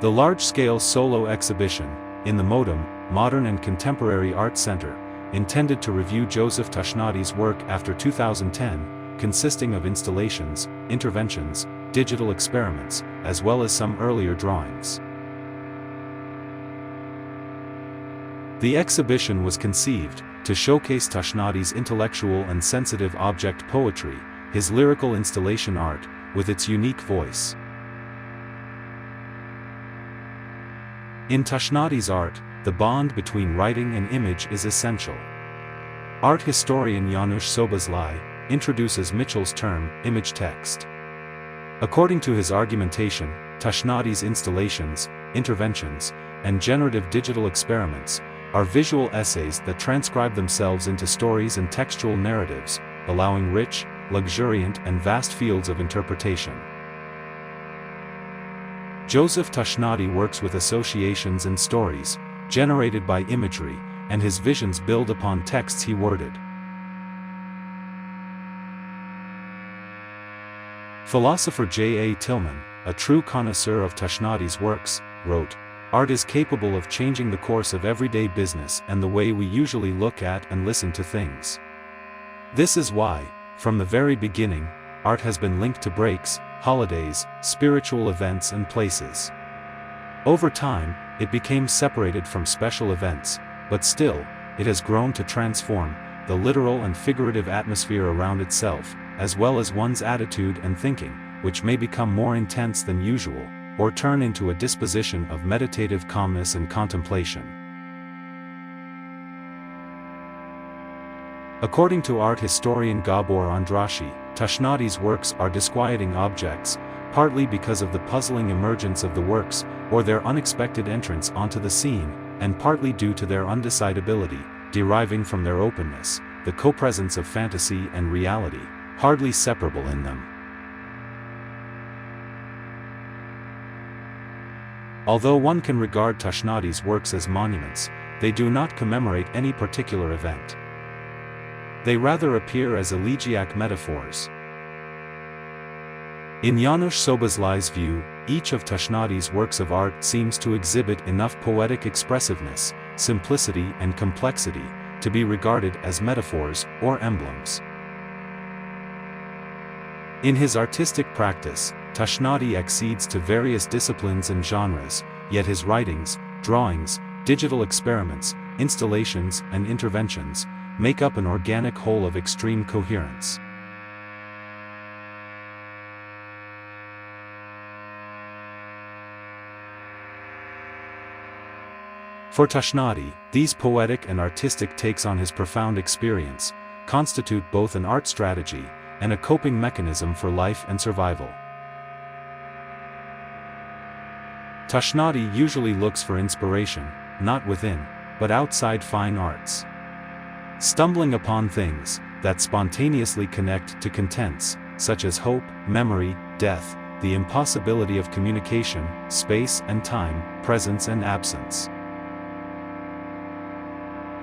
The large-scale solo exhibition, in the MODEM, Modern and Contemporary Art Center, intended to review Joseph Tashnadi's work after 2010, consisting of installations, interventions, digital experiments, as well as some earlier drawings. The exhibition was conceived to showcase Tashnadi's intellectual and sensitive object poetry, his lyrical installation art, with its unique voice. In Tashnadi's art, the bond between writing and image is essential. Art historian Janusz Soboszlai introduces Mitchell's term, image text. According to his argumentation, Tashnadi's installations, interventions, and generative digital experiments are visual essays that transcribe themselves into stories and textual narratives, allowing rich, luxuriant and vast fields of interpretation. Joseph Tashnadi works with associations and stories, generated by imagery, and his visions build upon texts he worded. Philosopher J. A. Tillman, a true connoisseur of Tashnadi's works, wrote, "Art is capable of changing the course of everyday business and the way we usually look at and listen to things. This is why, from the very beginning, art has been linked to breaks, holidays, spiritual events and places. Over time, it became separated from special events, but still, it has grown to transform the literal and figurative atmosphere around itself, as well as one's attitude and thinking, which may become more intense than usual, or turn into a disposition of meditative calmness and contemplation." According to art historian Gabor Andrassy, Tashnadi's works are disquieting objects, partly because of the puzzling emergence of the works, or their unexpected entrance onto the scene, and partly due to their undecidability, deriving from their openness, the co-presence of fantasy and reality, hardly separable in them. Although one can regard Tashnadi's works as monuments, they do not commemorate any particular event. They rather appear as elegiac metaphors. In Janusz Soboszlai's view, each of Tashnadi's works of art seems to exhibit enough poetic expressiveness, simplicity and complexity, to be regarded as metaphors or emblems. In his artistic practice, Tashnadi accedes to various disciplines and genres, yet his writings, drawings, digital experiments, installations and interventions make up an organic whole of extreme coherence. For Tashnadi, these poetic and artistic takes on his profound experience constitute both an art strategy and a coping mechanism for life and survival. Tashnadi usually looks for inspiration, not within, but outside fine arts. Stumbling upon things that spontaneously connect to contents, such as hope, memory, death, the impossibility of communication, space and time, presence and absence.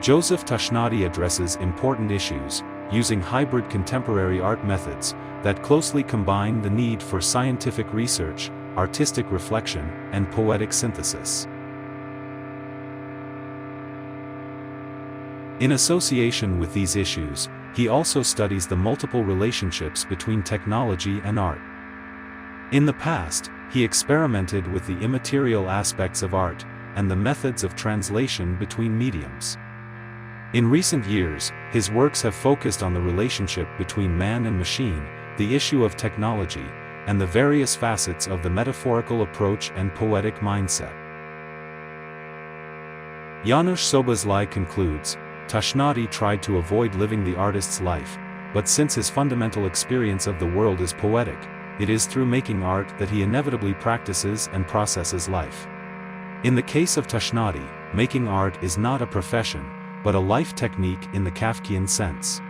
Joseph Tashnadi addresses important issues, using hybrid contemporary art methods that closely combine the need for scientific research, artistic reflection, and poetic synthesis. In association with these issues, he also studies the multiple relationships between technology and art. In the past, he experimented with the immaterial aspects of art and the methods of translation between mediums. In recent years, his works have focused on the relationship between man and machine, the issue of technology, and the various facets of the metaphorical approach and poetic mindset. Janusz Soboszlai concludes, Tashnadi tried to avoid living the artist's life, but since his fundamental experience of the world is poetic, it is through making art that he inevitably practices and processes life. In the case of Tashnadi, making art is not a profession, but a life technique in the Kafkian sense.